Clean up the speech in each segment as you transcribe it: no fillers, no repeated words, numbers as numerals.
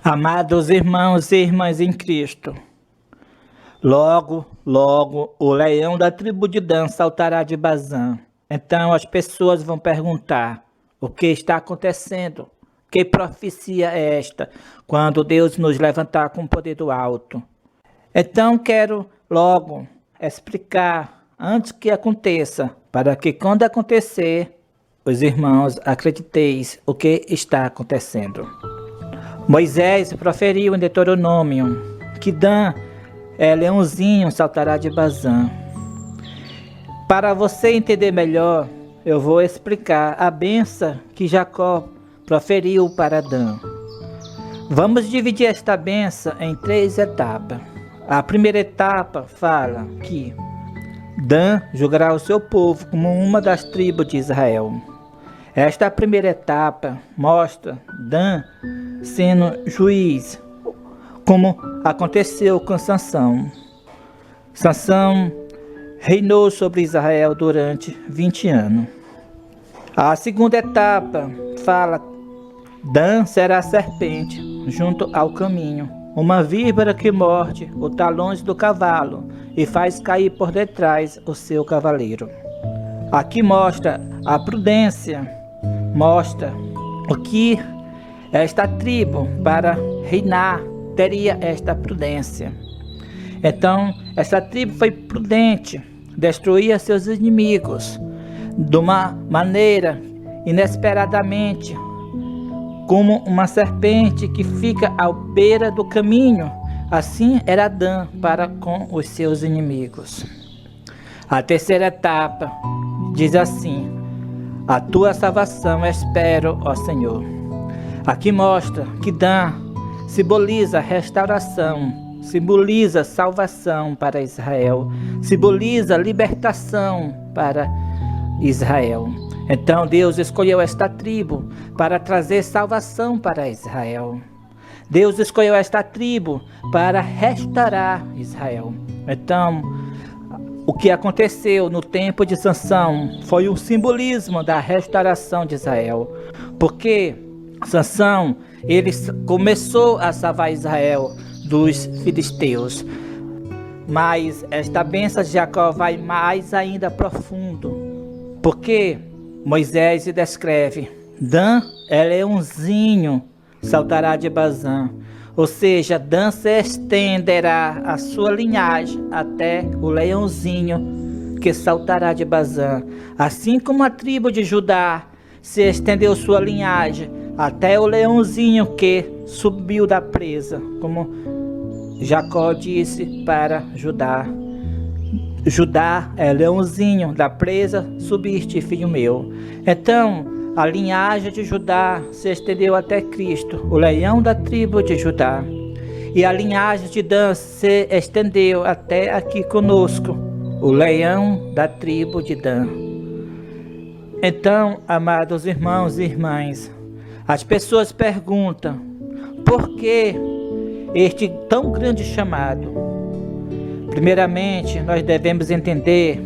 Amados irmãos e irmãs em Cristo, logo, logo o leão da tribo de Dan saltará de Bazã. Então as pessoas vão perguntar: o que está acontecendo? Que profecia é esta? Quando Deus nos levantar com o poder do alto. Então quero logo explicar antes que aconteça, para que quando acontecer, os irmãos acrediteis o que está acontecendo. Moisés proferiu em Deuteronômio que Dan leãozinho saltará de Bazã. Para você entender melhor, eu vou explicar a bênção que Jacó proferiu para Dan. Vamos dividir esta bênção em 3 etapas. A primeira etapa fala que Dan julgará o seu povo como uma das tribos de Israel. Esta primeira etapa mostra Dan sendo juiz, como aconteceu com Sansão. Sansão reinou sobre Israel durante 20 anos. A segunda etapa fala: Dan será serpente junto ao caminho, uma víbora que morde os talões do cavalo e faz cair por detrás o seu cavaleiro. Aqui mostra a prudência, mostra o que esta tribo para reinar teria esta prudência. Então, essa tribo foi prudente, destruía seus inimigos de uma maneira inesperadamente, como uma serpente que fica à beira do caminho. Assim era Dan para com os seus inimigos. A terceira etapa diz assim: a tua salvação espero, ó Senhor. Aqui mostra que Dan simboliza restauração, simboliza salvação para Israel, simboliza libertação para Israel. Então Deus escolheu esta tribo para trazer salvação para Israel. Deus escolheu esta tribo para restaurar Israel. Então, o que aconteceu no tempo de Sansão foi um simbolismo da restauração de Israel, porque Sansão, ele começou a salvar Israel dos filisteus. Mas esta bênção de Jacó vai mais ainda profundo, porque Moisés descreve: Dan é leãozinho, saltará de Bazã. Ou seja, Dan se estenderá a sua linhagem até o leãozinho que saltará de Bazã. Assim como a tribo de Judá se estendeu sua linhagem até o leãozinho que subiu da presa, como Jacó disse para Judá: Judá é leãozinho da presa, subiste, filho meu. Então, a linhagem de Judá se estendeu até Cristo, o leão da tribo de Judá. E a linhagem de Dan se estendeu até aqui conosco, o leão da tribo de Dan. Então, amados irmãos e irmãs, as pessoas perguntam: por que este tão grande chamado? Primeiramente, nós devemos entender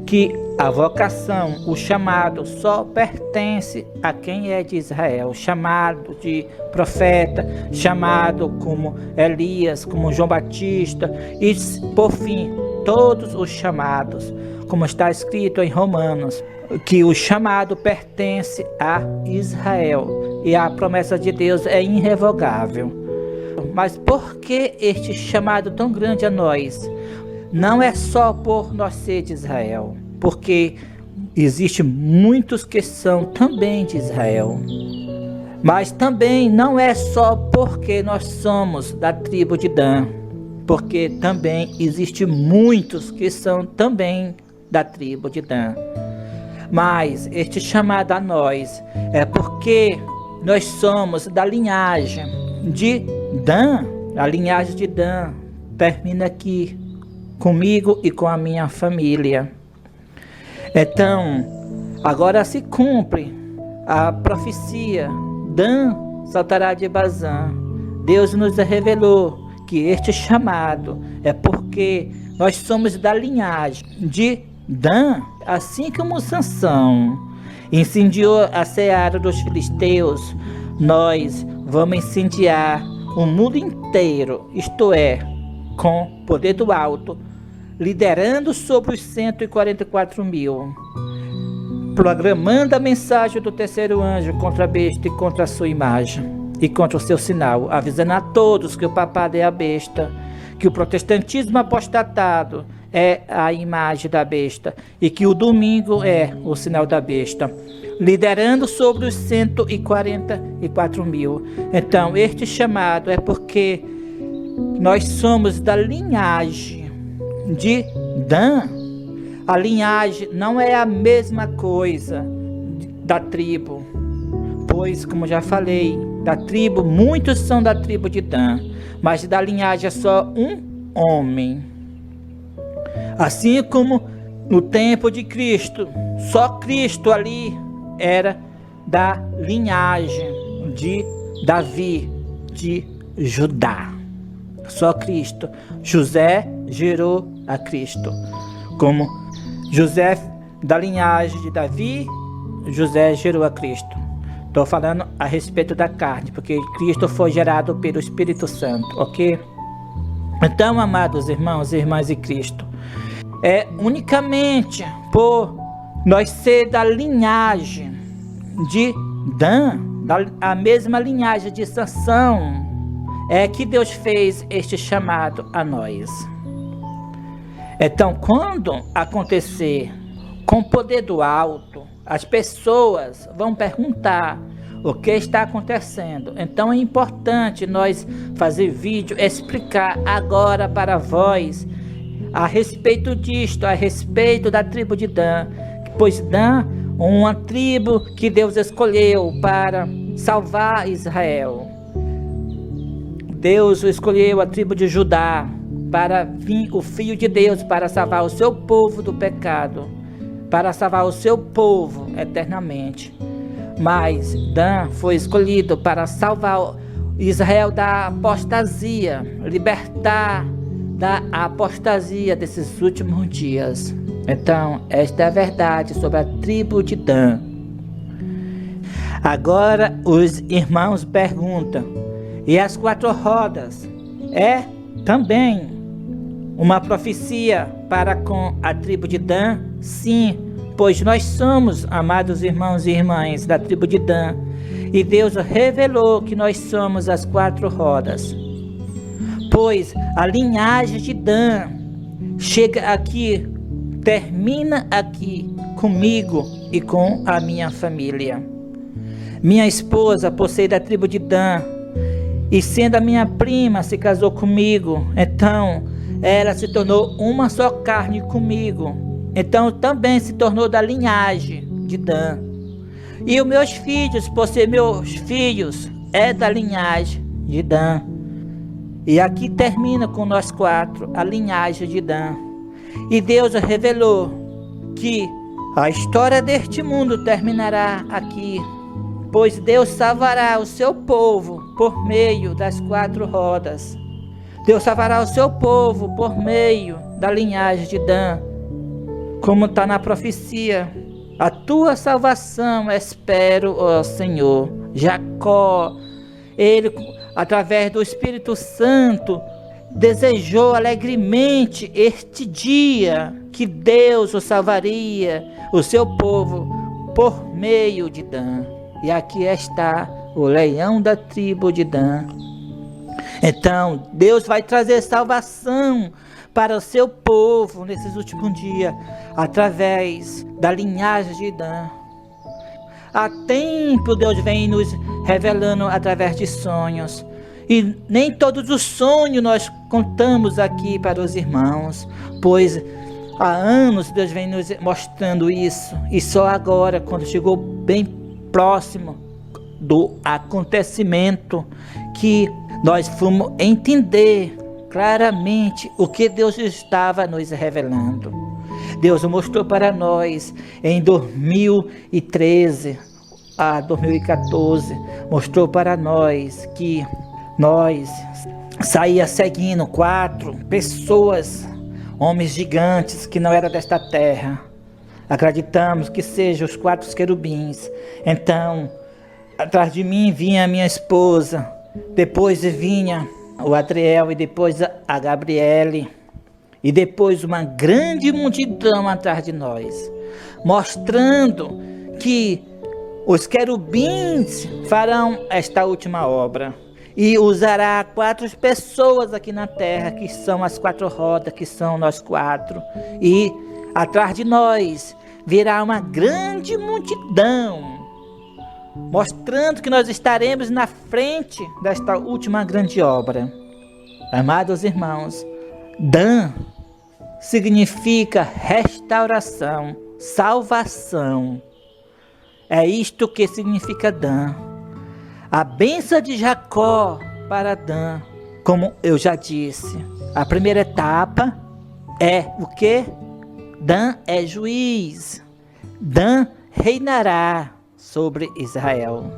que a vocação, o chamado, só pertence a quem é de Israel. Chamado de profeta, chamado como Elias, como João Batista e, por fim, todos os chamados, como está escrito em Romanos, que o chamado pertence a Israel e a promessa de Deus é irrevogável. Mas por que este chamado tão grande a nós? Não é só por nós ser de Israel, porque existem muitos que são também de Israel. Mas também não é só porque nós somos da tribo de Dan, porque também existem muitos que são também da tribo de Dan. Mas este chamado a nós é porque nós somos da linhagem de Dan. A linhagem de Dan termina aqui, comigo e com a minha família. Então, agora se cumpre a profecia: Dan saltará de Bazã. Deus nos revelou que este chamado é porque nós somos da linhagem de Dan, assim como Sansão incendiou a seara dos filisteus. Nós vamos incendiar o mundo inteiro, isto é, com poder do alto, liderando sobre os 144 mil, programando a mensagem do terceiro anjo contra a besta e contra a sua imagem e contra o seu sinal, avisando a todos que o papado é a besta, que o protestantismo apostatado é a imagem da besta e que o domingo é o sinal da besta, liderando sobre os 144 mil. Então, este chamado é porque nós somos da linhagem de Dan. A linhagem não é a mesma coisa da tribo, pois, como já falei, da tribo, muitos são da tribo de Dan, mas da linhagem é só um homem. Assim como no tempo de Cristo, só Cristo ali era da linhagem de Davi, de Judá. Só Cristo. José gerou a Cristo. Como José da linhagem de Davi, José gerou a Cristo. Estou falando a respeito da carne, porque Cristo foi gerado pelo Espírito Santo, ok? Então, amados irmãos e irmãs em Cristo, é unicamente por nós ser da linhagem de Dan, a mesma linhagem de Sansão, é que Deus fez este chamado a nós. Então, quando acontecer com o poder do alto, as pessoas vão perguntar o que está acontecendo. Então é importante nós fazer vídeo, explicar agora para vós a respeito disto, a respeito da tribo de Dan, pois Dan, uma tribo que Deus escolheu para salvar Israel. Deus escolheu a tribo de Judá para vir o Filho de Deus para salvar o seu povo do pecado, para salvar o seu povo eternamente. Mas Dan foi escolhido para salvar Israel da apostasia, libertar da apostasia desses últimos dias. Então, esta é a verdade sobre a tribo de Dan. Agora os irmãos perguntam: e as 4 rodas é também uma profecia para com a tribo de Dan? Sim, pois nós somos, amados irmãos e irmãs, da tribo de Dan, e Deus revelou que nós somos as 4 rodas. Pois a linhagem de Dan chega aqui, termina aqui comigo e com a minha família. Minha esposa, por ser da tribo de Dan, e sendo a minha prima, se casou comigo, então ela se tornou uma só carne comigo. Então também se tornou da linhagem de Dan. E os meus filhos, por ser meus filhos, é da linhagem de Dan. E aqui termina com nós 4, a linhagem de Dan. E Deus revelou que a história deste mundo terminará aqui, pois Deus salvará o seu povo por meio das 4 rodas. Deus salvará o seu povo por meio da linhagem de Dan. Como está na profecia: a tua salvação espero, ó Senhor. Jacó, ele, através do Espírito Santo, desejou alegremente este dia que Deus o salvaria, o seu povo, por meio de Dan. E aqui está o leão da tribo de Dan. Então, Deus vai trazer salvação para o seu povo nesses últimos dias, através da linhagem de Dan. Há tempo Deus vem nos revelando através de sonhos, e nem todos os sonhos nós contamos aqui para os irmãos, pois há anos Deus vem nos mostrando isso, e só agora, quando chegou bem próximo do acontecimento, que nós fomos entender claramente o que Deus estava nos revelando. Deus mostrou para nós em 2013 a 2014, mostrou para nós que nós saía seguindo 4 pessoas, homens gigantes que não eram desta terra. Acreditamos que sejam os 4 querubins. Então, atrás de mim vinha a minha esposa, Depois vinha o Adriel e depois a Gabriele. E depois uma grande multidão atrás de nós, mostrando que os querubins farão esta última obra. E usará 4 pessoas aqui na terra, que são as 4 rodas, que são nós 4. E atrás de nós virá uma grande multidão, mostrando que nós estaremos na frente desta última grande obra. Amados irmãos, Dan significa restauração, salvação. É isto que significa Dan. A bênção de Jacó para Dan, como eu já disse, a primeira etapa é o quê? Dan é juiz. Dan reinará sobre Israel.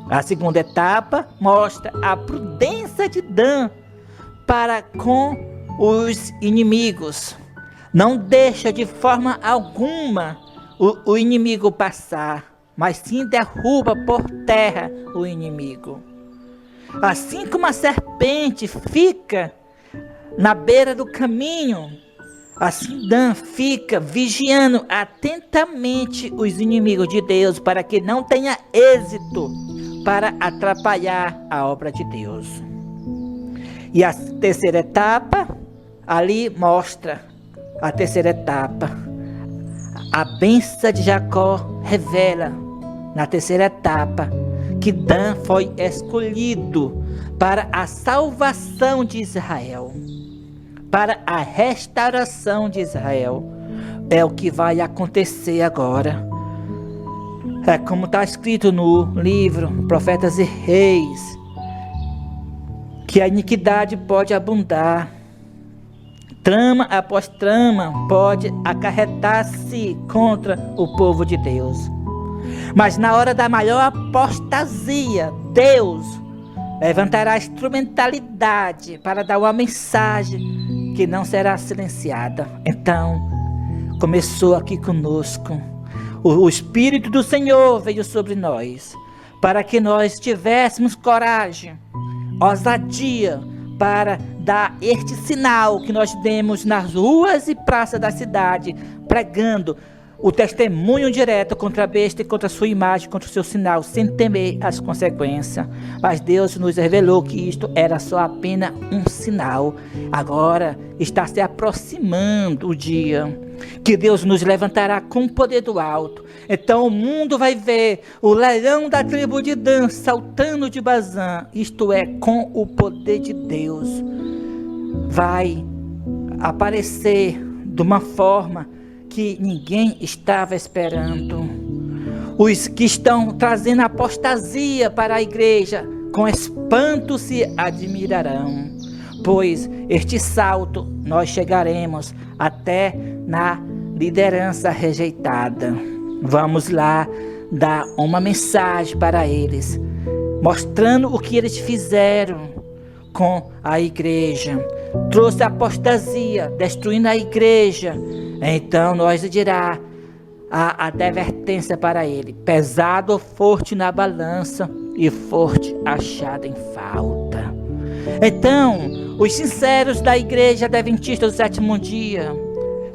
A segunda etapa mostra a prudência de Dan para com os inimigos. Não deixa de forma alguma o inimigo passar, mas sim derruba por terra o inimigo. Assim como a serpente fica na beira do caminho, assim Dan fica vigiando atentamente os inimigos de Deus, para que não tenha êxito para atrapalhar a obra de Deus. E a terceira etapa, ali mostra a terceira etapa. A bênção de Jacó revela na terceira etapa que Dan foi escolhido para a salvação de Israel, para a restauração de Israel. É o que vai acontecer agora. É como está escrito no livro Profetas e Reis, que a iniquidade pode abundar, trama após trama pode acarretar-se contra o povo de Deus. Mas na hora da maior apostasia, Deus levantará instrumentalidade para dar uma mensagem que não será silenciada. Então, começou aqui conosco. O Espírito do Senhor veio sobre nós, para que nós tivéssemos coragem, ousadia, para dar este sinal que nós demos nas ruas e praças da cidade, pregando o testemunho direto contra a besta e contra a sua imagem, contra o seu sinal, sem temer as consequências. Mas Deus nos revelou que isto era só apenas um sinal. Agora está se aproximando o dia que Deus nos levantará com o poder do alto. Então o mundo vai ver o leão da tribo de Dan saltando de Bazã, isto é, com o poder de Deus. Vai aparecer de uma forma que ninguém estava esperando. Os que estão trazendo apostasia para a igreja, com espanto se admirarão, pois este salto nós chegaremos até na liderança rejeitada. Vamos lá dar uma mensagem para eles, mostrando o que eles fizeram com a igreja. Trouxe apostasia, destruindo a igreja. Então nós dirá a advertência para ele: pesado ou forte na balança e forte achado em falta. Então os sinceros da igreja adventista do sétimo dia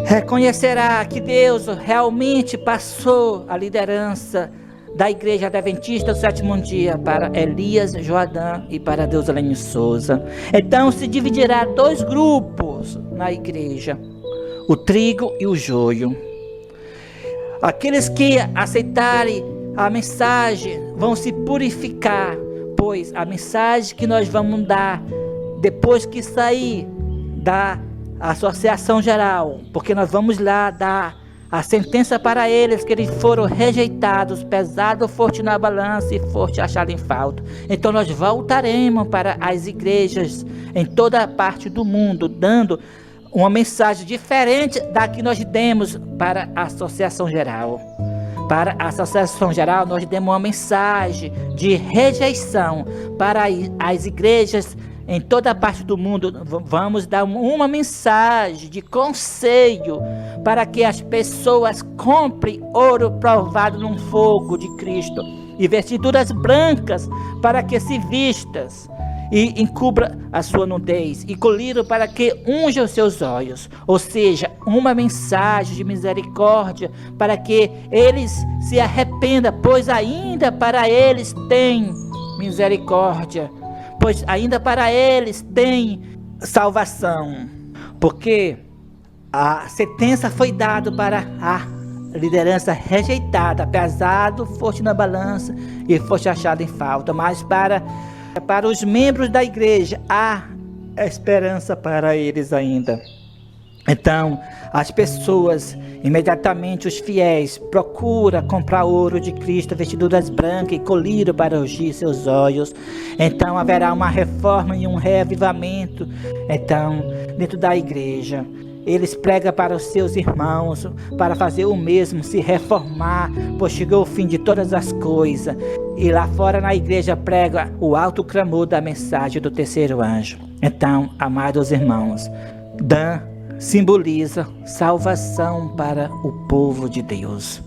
reconhecerá que Deus realmente passou a liderança da igreja adventista do sétimo dia para Elias Joadã e para Deuselene Souza. Então se dividirá 2 grupos na igreja: o trigo e o joio. Aqueles que aceitarem a mensagem vão se purificar, pois a mensagem que nós vamos dar depois que sair da associação geral, porque nós vamos lá dar a sentença para eles que eles foram rejeitados, pesado, forte na balança e forte achado em falta. Então nós voltaremos para as igrejas em toda a parte do mundo, dando uma mensagem diferente da que nós demos para a associação geral. Para a associação geral nós demos uma mensagem de rejeição. Para as igrejas em toda a parte do mundo, vamos dar uma mensagem de conselho para que as pessoas comprem ouro provado num fogo de Cristo e vestiduras brancas para que se vistas. e encubra a sua nudez, e colírio para que unja os seus olhos. Ou seja, uma mensagem de misericórdia para que eles se arrependam, pois ainda para eles tem misericórdia, pois ainda para eles tem salvação. Porque a sentença foi dada para a liderança rejeitada, pesado foste na balança e foste achado em falta, mas para os membros da igreja há esperança para eles ainda. Então as pessoas, imediatamente os fiéis, procuram comprar ouro de Cristo, vestiduras brancas e colírio para ungir seus olhos. Então haverá uma reforma e um reavivamento então dentro da igreja. Eles pregam para os seus irmãos, para fazer o mesmo, se reformar, pois chegou o fim de todas as coisas. E lá fora na igreja prega o alto clamor da mensagem do terceiro anjo. Então, amados irmãos, Dan simboliza salvação para o povo de Deus.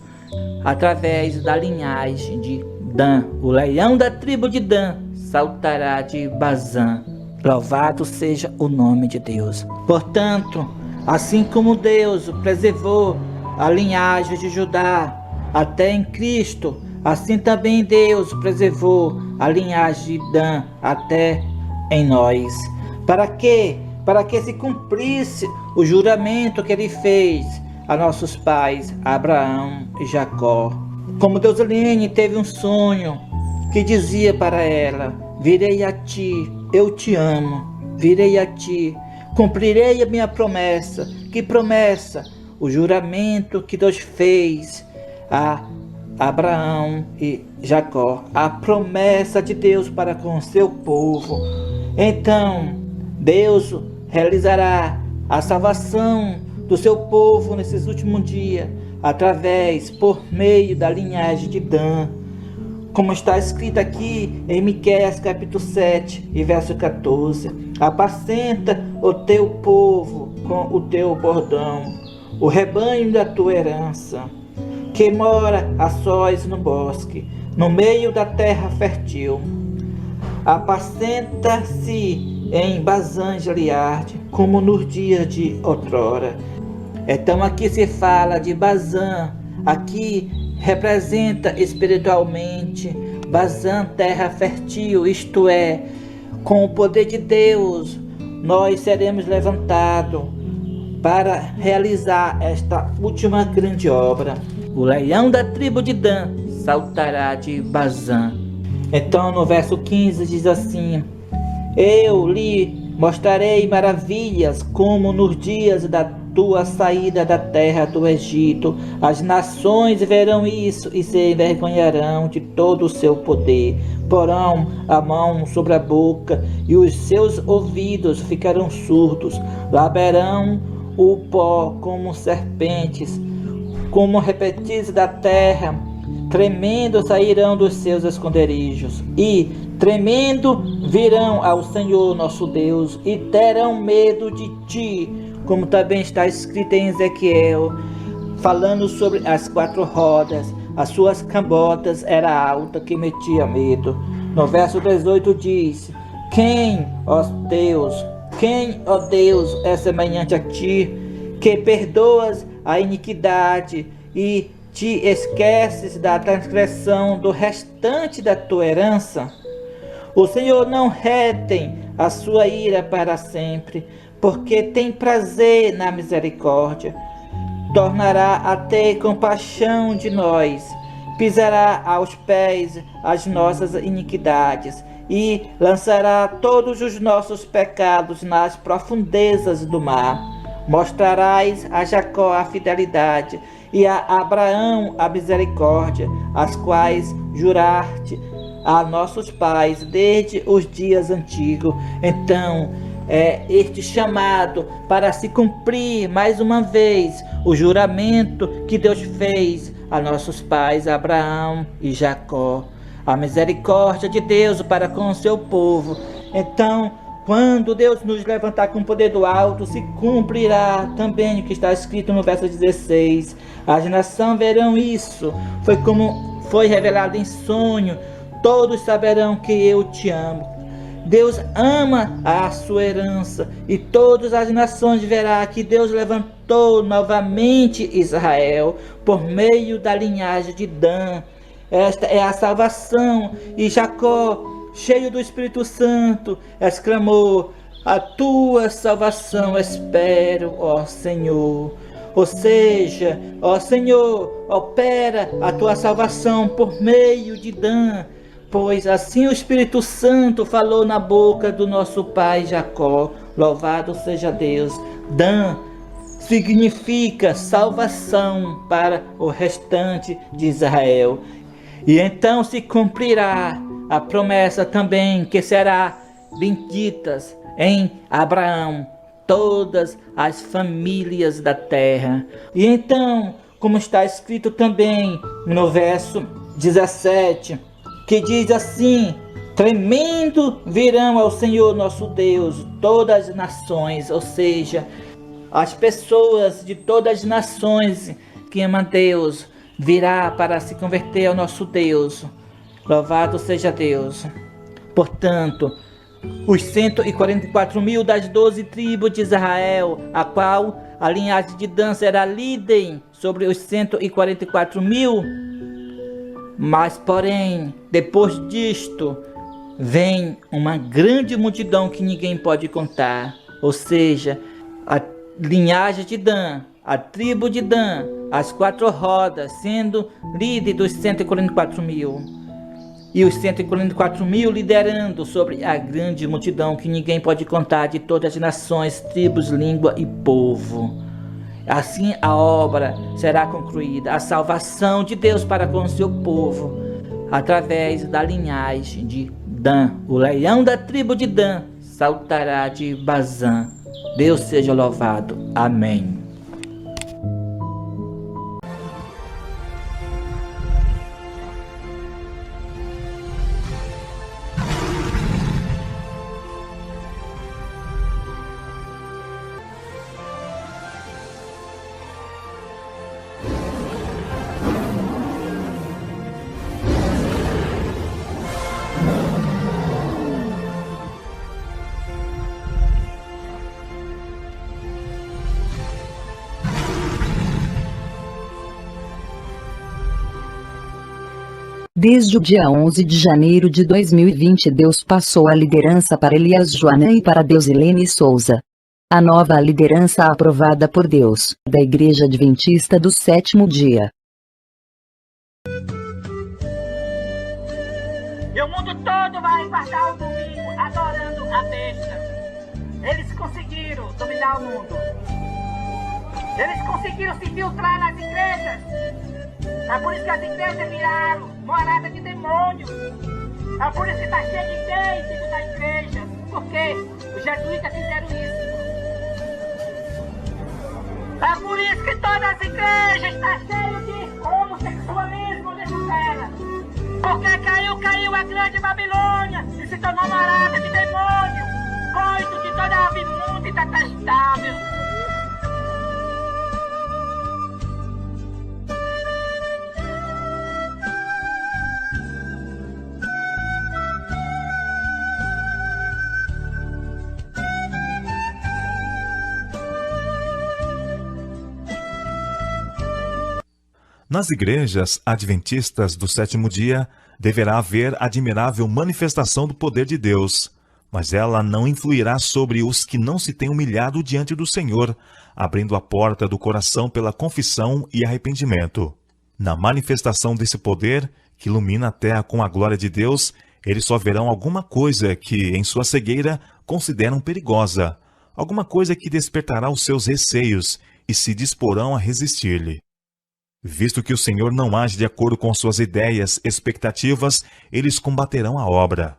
Através da linhagem de Dan, o leão da tribo de Dan saltará de Bazã. Louvado seja o nome de Deus. Portanto, assim como Deus preservou a linhagem de Judá até em Cristo, assim também Deus preservou a linhagem de Dan até em nós. Para quê? Para que se cumprisse o juramento que ele fez a nossos pais, Abraão e Jacó. Como Deuselene teve um sonho que dizia para ela: virei a ti, eu te amo, virei a ti, cumprirei a minha promessa. Que promessa? O juramento que Deus fez a Abraão e Jacó. A promessa de Deus para com o seu povo. Então, Deus realizará a salvação do seu povo nesses últimos dias, por meio da linhagem de Dan. Como está escrito aqui em Miqueias capítulo 7 e verso 14. Apacenta o teu povo com o teu bordão, o rebanho da tua herança, que mora a sós no bosque, no meio da terra fértil. Apacenta-se em Bazã Gileade, como nos dias de outrora. Então aqui se fala de Bazã, aqui representa espiritualmente Bazã, terra fértil, isto é, com o poder de Deus, nós seremos levantados para realizar esta última grande obra. O leão da tribo de Dan saltará de Bazã. Então no verso 15 diz assim: eu lhe mostrarei maravilhas como nos dias da tua saída da terra do Egito. As nações verão isso e se envergonharão de todo o seu poder. Porão a mão sobre a boca e os seus ouvidos ficarão surdos. Lamerão o pó como serpentes, como répteis da terra. Tremendo sairão dos seus esconderijos e tremendo virão ao Senhor nosso Deus e terão medo de ti. Como também está escrito em Ezequiel, falando sobre as 4 rodas, as suas cambotas era alta que metia medo. No verso 18 diz: quem, ó Deus, é semelhante a ti, que perdoas a iniquidade e te esqueces da transgressão do restante da tua herança? O Senhor não retém a sua ira para sempre, porque tem prazer na misericórdia. Tornará a ter compaixão de nós, pisará aos pés as nossas iniquidades e lançará todos os nossos pecados nas profundezas do mar. Mostrarás a Jacó a fidelidade e a Abraão a misericórdia, as quais juraste a nossos pais desde os dias antigos. Então, este chamado para se cumprir mais uma vez o juramento que Deus fez a nossos pais Abraão e Jacó, a misericórdia de Deus para com o seu povo. Então, quando Deus nos levantar com o poder do alto, se cumprirá também o que está escrito no verso 16. As nações verão isso, foi como foi revelado em sonho. Todos saberão que eu te amo, Deus ama a sua herança e todas as nações verá que Deus levantou novamente Israel por meio da linhagem de Dan. Esta é a salvação. E Jacó, cheio do Espírito Santo, exclamou: a tua salvação espero, ó Senhor. Ou seja, ó Senhor, opera a tua salvação por meio de Dan, pois assim o Espírito Santo falou na boca do nosso pai Jacó. Louvado seja Deus. Dan significa salvação para o restante de Israel. E então se cumprirá a promessa também que será benditas em Abraão todas as famílias da terra. E então, como está escrito também no verso 17, que diz assim: tremendo virão ao Senhor nosso Deus todas as nações, ou seja, as pessoas de todas as nações que amam Deus virá para se converter ao nosso Deus. Louvado seja Deus. Portanto, os 144.000 das 12 tribos de Israel, a qual a linhagem de Dan será líder sobre os 144.000. Mas, porém, depois disto, vem uma grande multidão que ninguém pode contar. Ou seja, a linhagem de Dan, a tribo de Dan, as 4 rodas, sendo líder dos 144.000. E os 144.000 liderando sobre a grande multidão que ninguém pode contar, de todas as nações, tribos, língua e povo. Assim a obra será concluída, a salvação de Deus para com o seu povo, através da linhagem de Dan. O leão da tribo de Dan saltará de Bazã. Deus seja louvado. Amém. Desde o dia 11 de janeiro de 2020, Deus passou a liderança para Elias Joanã e para Deusilene Souza. A nova liderança aprovada por Deus, da Igreja Adventista do Sétimo Dia. E o mundo todo vai guardar o domingo adorando a besta. Eles conseguiram dominar o mundo. Eles conseguiram se infiltrar nas igrejas. É por isso que as igrejas viraram morada de demônios. É por isso que está cheio de gays dentro da igreja. Porque os jesuítas fizeram isso. É por isso que todas as igrejas estão cheias de homossexualismo dentro dela. Porque caiu a grande Babilônia e se tornou morada de demônio. Coito de toda ave imunda e detestável. Nas igrejas adventistas do sétimo dia, deverá haver admirável manifestação do poder de Deus, mas ela não influirá sobre os que não se têm humilhado diante do Senhor, abrindo a porta do coração pela confissão e arrependimento. Na manifestação desse poder, que ilumina a terra com a glória de Deus, eles só verão alguma coisa que, em sua cegueira, consideram perigosa, alguma coisa que despertará os seus receios e se disporão a resistir-lhe. Visto que o Senhor não age de acordo com suas ideias, expectativas, eles combaterão a obra.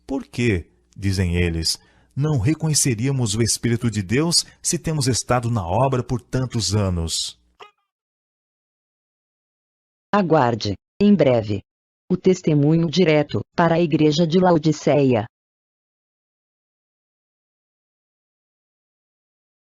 Por que, dizem eles, não reconheceríamos o Espírito de Deus se temos estado na obra por tantos anos? Aguarde, em breve, o testemunho direto para a Igreja de Laodiceia.